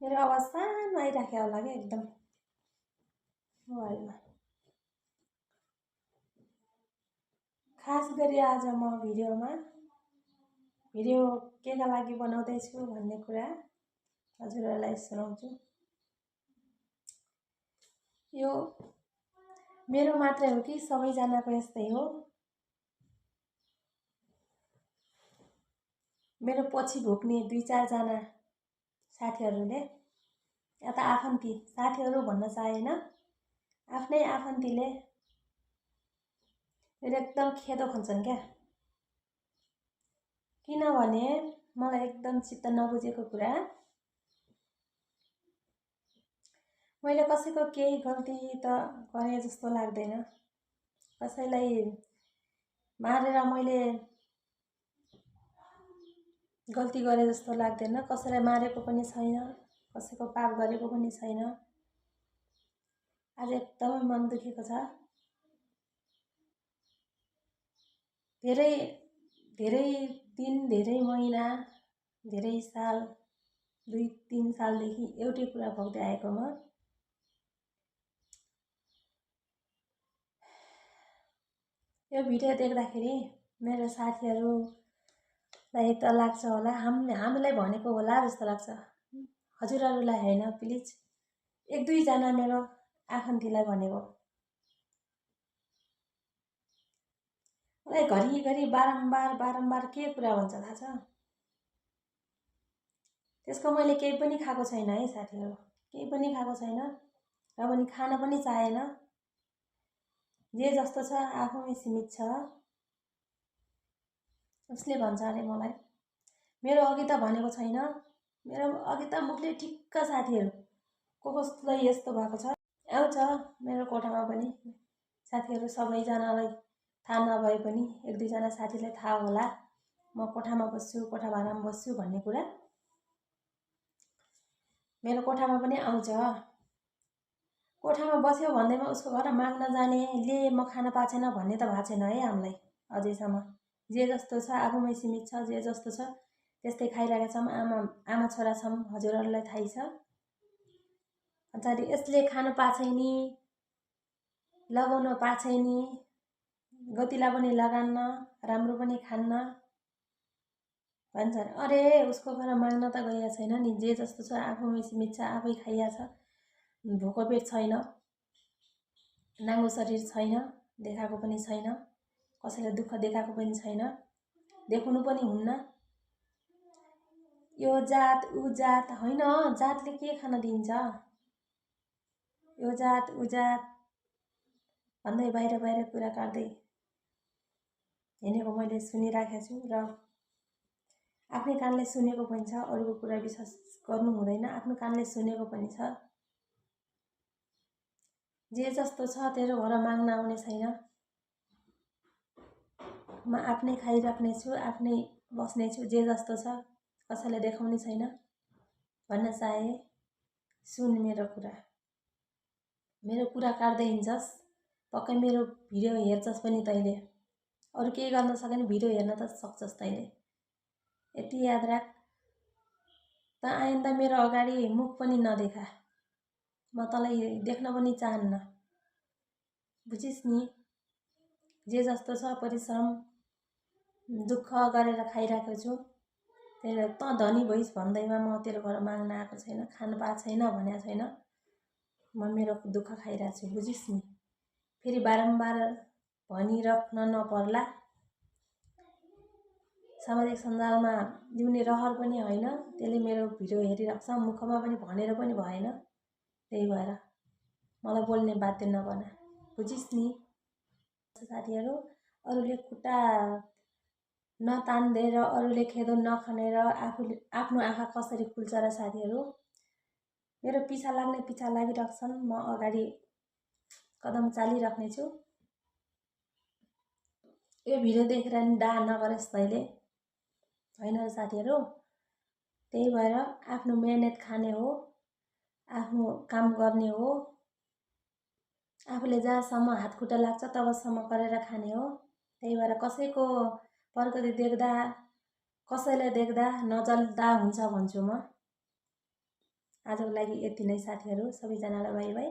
मेरो आवाज सानो आइराख्यो होला क्या एकदम मोबाइलमा। खास गरी आज म भिडियो केका लागि बनाउँदैछु भन्ने कुरा हजुरहरूलाई सुनाउँछु। यो मेरो मात्रै हो कि सबैजनाको यस्तै हो? मेरो पछि भुक्ने 2-4 जना साथीहरूले या त आफन्ती साथीहरू भन्न चाहेन, आफ्नै आफन्तीले मेरो एकदम खेदो खन्छन् क्या। किनभने मलाई एकदम चित्त नबुझेको कुरा, मैले कसैको केही गल्ती त गरे जस्तो लाग्दैन। कसैलाई मारेर मैले गल्ती गरे जस्तो लाग्दैन। कसैलाई मारेको पनि छैन, कसैको पाप गरेको पनि छैन। आज एकदमै मन दुखेको छ। धेरै दिन, धेरै महिना, धेरै साल, 2-3 सालदेखि एउटै कुरा भोग्दै आएको म। यो भिडियो देख्दाखेरि मेरो साथीहरूलाई त लाग्छ होला हामीलाई भनेको होला जस्तो लाग्छ। हजुरहरूलाई होइन, प्लिज 1-2 जना मेरो आफन्तीलाई भनेको। मलाई घरिघरि बारम्बार के कुरा भन्छ थाहा छ? त्यसको मैले केही पनि खाएको छैन है साथीहरू, केही पनि खाएको छैन र पनि खान पनि चाहेन। जे जस्तो छ आफूमै सीमित छ उसले भन्छ अरे मलाई। मेरो अघि त भनेको छैन, मेरो अघि त मुखले ठिक्क साथीहरू कसलाई यस्तो भएको छ आउँछ मेरो कोठामा पनि। साथीहरू सबैजनालाई थाहा नभए पनि 1-2 जना साथीलाई थाहा होला म कोठामा बस्छु, कोठा भाडामा बस्छु भन्ने कुरा। मेरो कोठामा पनि आउँछ। कोठामा बस्यो भन्दैमा उसको घर माग्न जाने, ले म खान पाएको छैन भन्ने त भएको छैन है हामीलाई अझैसम्म। जे जस्तो छ आफूमै सीमित छ, जे जस्तो छ त्यस्तै खाइरहेका छौँ। आमा छोरा छौँ, हजुरहरूलाई थाहै छ। अन्त यसले खानु पाएको छैन, लगाउन पाएको छैन, गतिला पनि लगान्न, राम्रो पनि खान्न भन्छ। अरे उसको घर माग्न त गएको छैन नि, जे जस्तो छ आफूमै सीमित छ, आफै खाइया छ, भोको पेट छैन, नाङ्गो शरीर छैन, देखाएको पनि छैन, कसैलाई दुःख देखाएको पनि छैन, देखाउनु पनि हुन्न। यो जात ऊ जात होइन, जातले के खान दिन्छ? यो जात ऊ जात भन्दै बाहिर कुरा काट्दै हिँडेको मैले सुनिराखेको छु र आफ्नै कानले सुनेको पनि छ। अरूको कुरा विश्वास गर्नु हुँदैन, आफ्नो कानले सुनेको पनि छ। जे जस्तो छ तेरो घर माग्न आउने छैन, म आफ्नै खाइराख्ने छु, आफ्नै बस्ने छु, जे जस्तो छ कसैलाई देखाउने छैन भन्न चाहे। सुन मेरो कुरा काट्दै हिँड्छस्, पक्कै मेरो भिडियो हेर्छस् पनि तैँले। अरू केही गर्न सकेन, भिडियो हेर्न त सक्छस् तैँले। यति याद राख, त आइन्दा मेरो अगाडि मुख पनि नदेखा, म तँलाई देख्न पनि चाहन्न। बुझिस् नि? जे जस्तो छ परिश्रम दुःख गरेर खाइरहेको छु। त्यही त धनी भइस् भन्दैमा म तेरो घर माग्न आएको छैन, खानु पाएको छैन भनेको छैन, म मेरो दुःख खाइरहेको छु। बुझिस् नि? फेरि बारम्बार भनिराख्न नपर्ला। सामाजिक सञ्जालमा ल्याउने रहर पनि होइन, त्यसले मेरो भिडियो हेरिराख्छ, मुखमा पनि भनेर पनि भएन। त्यही भएर मलाई बोल्ने बाध्य नबना, बुझिस् नि? साथीहरू अरूले खुट्टा नतान्देर, अरूले खेदो नखनेर आफ्नो आँखा कसरी खुल्छ र साथीहरू? मेरो पिछा लागिराख्छन्, म अगाडि कदम चालिराख्नेछु। यो भिडियो देखेर नि डाहा नगरेस् तैँले, होइन र साथीहरू? त्यही भएर आफ्नो मेहनत खाने हो, आफ्नो काम गर्ने हो, आफूले जहाँसम्म हात खुट्टा लाग्छ तबसम्म गरेर खाने हो। त्यही भएर कसैको प्रगति देख्दा, कसैलाई देख्दा नजल्दा हुन्छ भन्छु म। आजको लागि यति नै साथीहरू, सबैजनालाई बाई बाई।